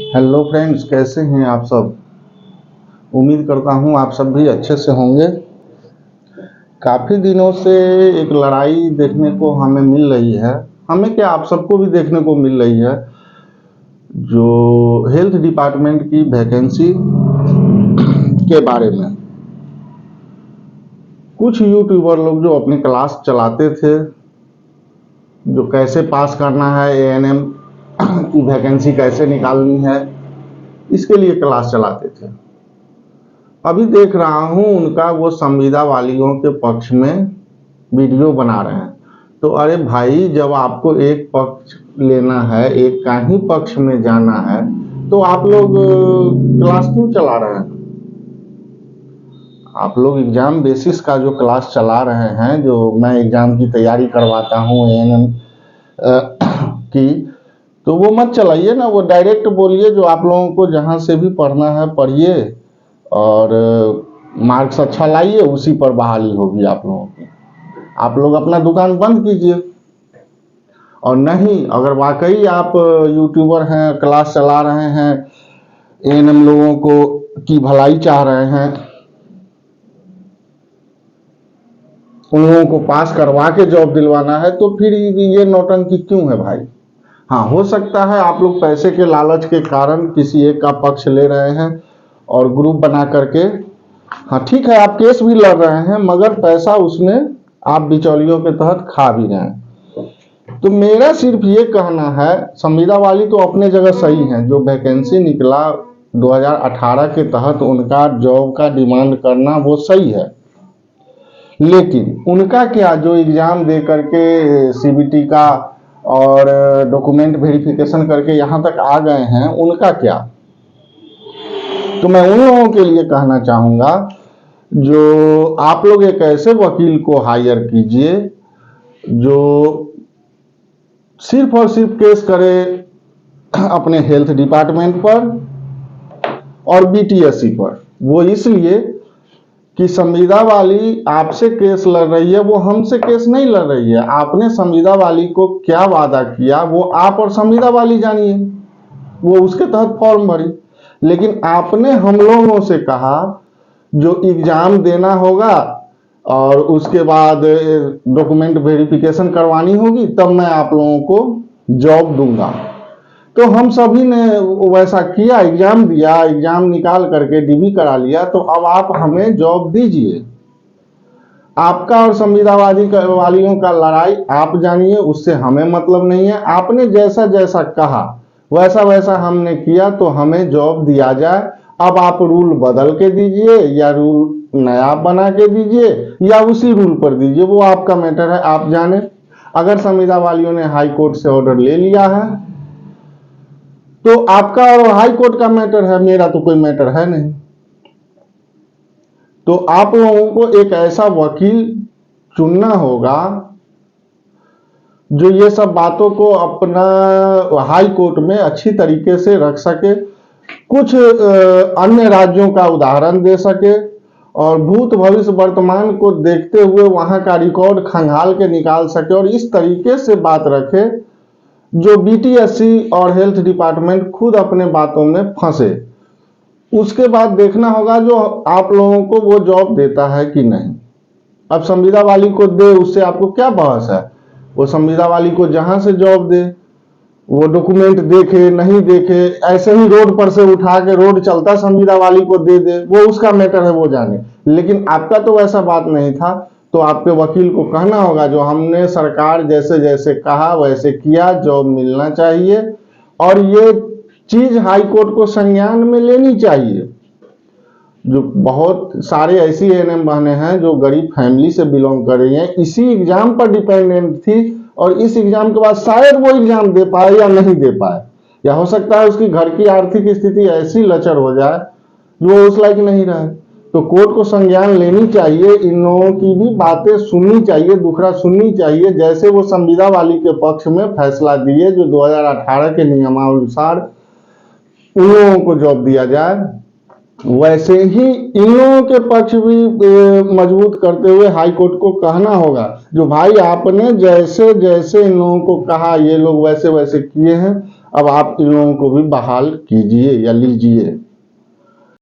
Hello friends, कैसे हैं आप सब। उम्मीद करता हूं आप सब भी अच्छे से होंगे। काफ़ी दिनों से एक लड़ाई देखने को हमें मिल रही है, हमें क्या आप सबको भी देखने को मिल रही है, जो हेल्थ डिपार्टमेंट की वैकेंसी के बारे में। कुछ यूट्यूबर लोग जो अपनी क्लास चलाते थे, जो कैसे पास करना है एएनएम की वैकेंसी कैसे निकालनी है, इसके लिए क्लास चलाते थे। अभी देख रहा हूं उनका वो संविदा वालियों के पक्ष में वीडियो बना रहे हैं। तो अरे भाई, जब आपको एक पक्ष लेना है, एक का ही पक्ष में जाना है, तो आप लोग क्लास क्यों चला रहे हैं। आप लोग एग्जाम बेसिस का जो क्लास चला रहे हैं, जो मैं एग्जाम की तैयारी करवाता हूँ एएनएम की, तो वो मत चलाइए ना। वो डायरेक्ट बोलिए, जो आप लोगों को जहाँ से भी पढ़ना है पढ़िए और मार्क्स अच्छा लाइए, उसी पर बहाली होगी आप लोगों की। आप लोग अपना दुकान बंद कीजिए। और नहीं, अगर वाकई आप यूट्यूबर हैं, क्लास चला रहे हैं, एएनएम लोगों को की भलाई चाह रहे हैं, उन लोगों को पास करवा के जॉब दिलवाना है, तो फिर ये नौटंकी क्यों है भाई। हाँ, हो सकता है आप लोग पैसे के लालच के कारण किसी एक का पक्ष ले रहे हैं और ग्रुप बना करके, हाँ ठीक है, आप केस भी लड़ रहे हैं, मगर पैसा उसमें आप बिचौलियों के तहत खा भी रहे हैं। तो मेरा सिर्फ ये कहना है, संविदा वाली तो अपने जगह सही है। जो वैकेंसी निकला 2018 के तहत उनका जॉब का डिमांड करना वो सही है, लेकिन उनका क्या, जो एग्जाम दे करके सीबीटी का और डॉक्यूमेंट वेरिफिकेशन करके यहाँ तक आ गए हैं, उनका क्या। तो मैं उन लोगों के लिए कहना चाहूँगा, जो आप लोग एक ऐसे वकील को हायर कीजिए जो सिर्फ और सिर्फ केस करे अपने हेल्थ डिपार्टमेंट पर और बीटीएससी पर। वो इसलिए कि संविदा वाली आपसे केस लड़ रही है, वो हमसे केस नहीं लड़ रही है। आपने संविदा वाली को क्या वादा किया, वो आप और संविदा वाली जानिए, वो उसके तहत फॉर्म भरी। लेकिन आपने हम लोगों से कहा जो एग्जाम देना होगा और उसके बाद डॉक्यूमेंट वेरिफिकेशन करवानी होगी, तब मैं आप लोगों को जॉब दूंगा। तो हम सभी ने वैसा किया, एग्जाम दिया, एग्जाम निकाल करके डीबी करा लिया। तो अब आप हमें जॉब दीजिए। आपका और संविदावादी वालियों का लड़ाई आप जानिए, उससे हमें मतलब नहीं है। आपने जैसा जैसा कहा वैसा वैसा हमने किया, तो हमें जॉब दिया जाए। अब आप रूल बदल के दीजिए या रूल नया बना के दीजिए या उसी रूल पर दीजिए, वो आपका मैटर है, आप जाने। अगर संविदा वालियों ने हाई कोर्ट से ऑर्डर ले लिया है तो आपका और हाई कोर्ट का मैटर है, मेरा तो कोई मैटर है नहीं। तो आप लोगों को एक ऐसा वकील चुनना होगा जो ये सब बातों को अपना हाई कोर्ट में अच्छी तरीके से रख सके, कुछ अन्य राज्यों का उदाहरण दे सके और भूत भविष्य वर्तमान को देखते हुए वहां का रिकॉर्ड खंगाल के निकाल सके और इस तरीके से बात रखे जो बीटीएससी और हेल्थ डिपार्टमेंट खुद अपने बातों में फंसे। उसके बाद देखना होगा जो आप लोगों को वो जॉब देता है कि नहीं। अब संविदा वाली को दे, उससे आपको क्या बहस है। वो संविदा वाली को जहां से जॉब दे, वो डॉक्यूमेंट देखे नहीं देखे, ऐसे ही रोड पर से उठा के रोड चलता संविदा वाली को दे दे, वो उसका मैटर है, वो जाने। लेकिन आपका तो वैसा बात नहीं था। तो आपके वकील को कहना होगा जो हमने सरकार जैसे जैसे कहा वैसे किया, जॉब मिलना चाहिए और ये चीज हाई कोर्ट को संज्ञान में लेनी चाहिए। जो बहुत सारे ऐसी एएनएम बहनें हैं जो गरीब फैमिली से बिलोंग कर रही हैं, इसी एग्जाम पर डिपेंडेंट थी और इस एग्जाम के बाद शायद वो एग्जाम दे पाए या नहीं दे पाए, या हो सकता है उसकी घर की आर्थिक स्थिति ऐसी लचर हो जाए जो उस लायक नहीं रहे। तो कोर्ट को संज्ञान लेनी चाहिए, इन लोगों की भी बातें सुननी चाहिए, दुखड़ा सुननी चाहिए। जैसे वो संविदा वाली के पक्ष में फैसला दिए जो 2018 के नियमानुसार उन लोगों को जॉब दिया जाए, वैसे ही इन लोगों के पक्ष भी मजबूत करते हुए हाई कोर्ट को कहना होगा जो भाई आपने जैसे जैसे इन लोगों को कहा ये लोग वैसे वैसे किए हैं, अब आप इन लोगों को भी बहाल कीजिए या लीजिए।